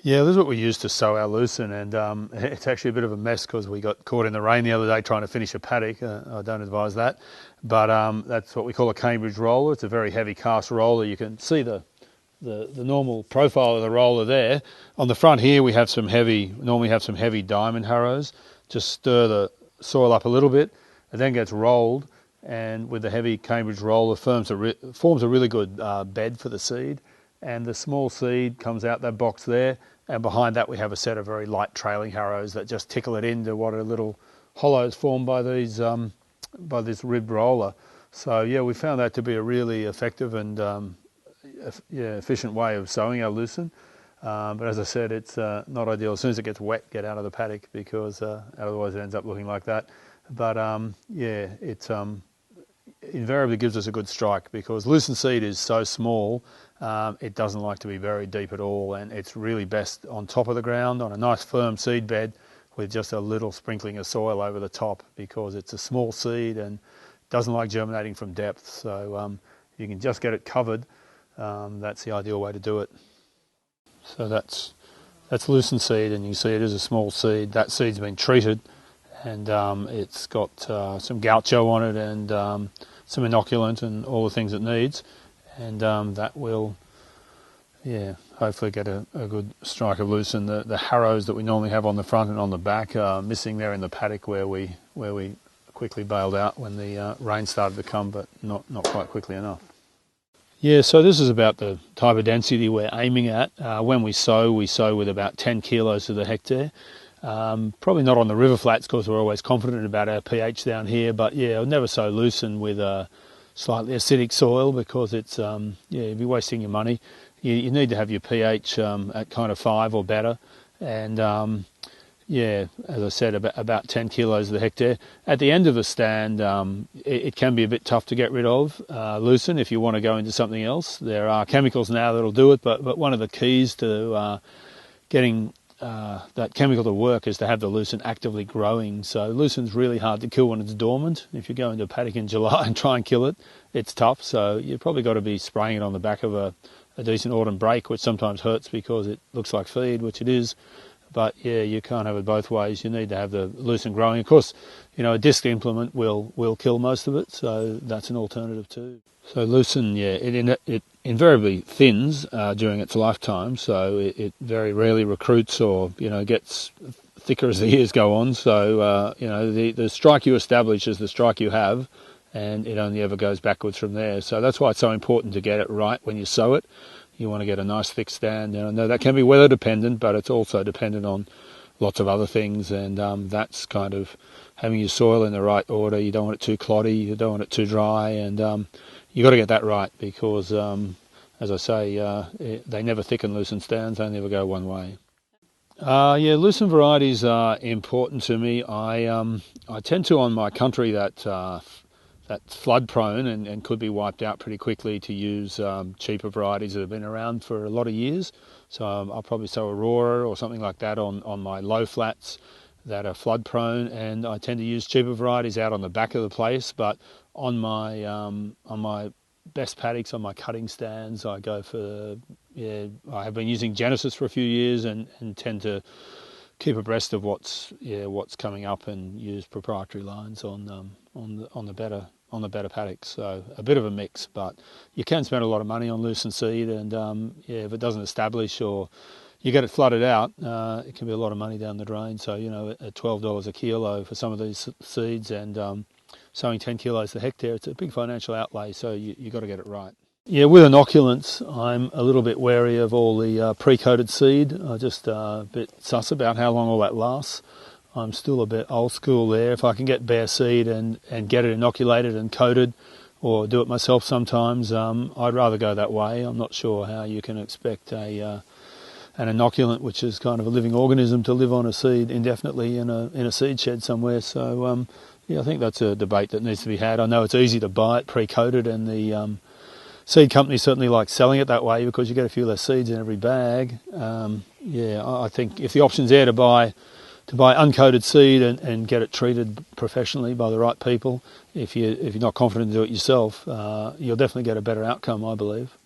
Yeah, this is what we use to sow our lucerne, and it's actually a bit of a mess because we got caught in the rain the other day trying to finish a paddock. I don't advise that, but that's what we call a Cambridge roller. It's a very heavy cast roller. You can see the normal profile of the roller there. On the front here we have normally have some heavy diamond harrows. Just stir the soil up a little bit. It then gets rolled, and with the heavy Cambridge roller forms a really good bed for the seed. And the small seed comes out that box there, and behind that we have a set of very light trailing harrows that just tickle it into what are little hollows formed by these by this ribbed roller. So yeah, we found that to be a really effective and efficient way of sowing our lucerne. But as I said, it's not ideal. As soon as it gets wet, get out of the paddock, because otherwise it ends up looking like that. But yeah, it invariably gives us a good strike, because lucerne seed is so small. It doesn't like to be very deep at all, and it's really best on top of the ground on a nice firm seed bed with just a little sprinkling of soil over the top, because it's a small seed and doesn't like germinating from depth. So you can just get it covered. That's the ideal way to do it. So that's lucerne seed, and you can see it is a small seed. That seed's been treated, and it's got some gaucho on it, and some inoculant and all the things it needs. And that will, yeah, hopefully get a good strike of lucerne. The harrows that we normally have on the front and on the back are missing there in the paddock where we quickly bailed out when the rain started to come, but not quite quickly enough. Yeah, so this is about the type of density we're aiming at. When we sow with about 10 kilos to the hectare. Probably not on the river flats, because we're always confident about our pH down here, but yeah, I'll never sow lucerne with slightly acidic soil, because it's you'd be wasting your money. You need to have your pH at kind of 5 or better, and yeah, as I said, about 10 kilos a hectare. At the end of the stand, it can be a bit tough to get rid of lucerne if you want to go into something else. There are chemicals now that'll do it, but one of the keys to getting that chemical to work is to have the lucerne actively growing. So lucerne's really hard to kill when it's dormant. If you go into a paddock in July and try and kill it, it's tough. So you've probably got to be spraying it on the back of a decent autumn break, which sometimes hurts because it looks like feed, which it is. But yeah, you can't have it both ways. You need to have the lucerne growing. Of course, you know, a disc implement will kill most of it, so that's an alternative too. So lucerne, yeah, it invariably thins during its lifetime, so it very rarely recruits or, you know, gets thicker as the years go on. So, you know, the strike you establish is the strike you have, and it only ever goes backwards from there. So that's why it's so important to get it right when you sow it. You want to get a nice thick stand. And I know that can be weather dependent, but it's also dependent on lots of other things, and that's kind of having your soil in the right order. You don't want it too cloddy, you don't want it too dry, and you've got to get that right, because, as I say, they never thicken lucerne stands, they never go one way. Yeah, lucerne varieties are important to me. I tend to, on my country that's flood prone and could be wiped out pretty quickly, to use cheaper varieties that have been around for a lot of years. So I'll probably sow Aurora or something like that on my low flats that are flood prone, and I tend to use cheaper varieties out on the back of the place. But on my best paddocks, on my cutting stands, I go for, yeah, I have been using Genesis for a few years, and tend to keep abreast of what's coming up, and use proprietary lines on the better paddocks. So a bit of a mix, but you can spend a lot of money on lucerne seed, and yeah, if it doesn't establish or you get it flooded out, it can be a lot of money down the drain. So, you know, at $12 a kilo for some of these seeds, and sowing 10 kilos a hectare, it's a big financial outlay, so you got to get it right. Yeah, with inoculants, I'm a little bit wary of all the pre-coated seed. I'm just a bit sus about how long all that lasts. I'm still a bit old school there. If I can get bare seed and get it inoculated and coated, or do it myself sometimes, I'd rather go that way. I'm not sure how you can expect an inoculant, which is kind of a living organism, to live on a seed indefinitely in a seed shed somewhere. So yeah, I think that's a debate that needs to be had. I know it's easy to buy it pre-coated, and the seed companies certainly like selling it that way, because you get a few less seeds in every bag. Yeah, I think if the option's there to buy uncoated seed and get it treated professionally by the right people, if you're not confident to do it yourself, you'll definitely get a better outcome, I believe.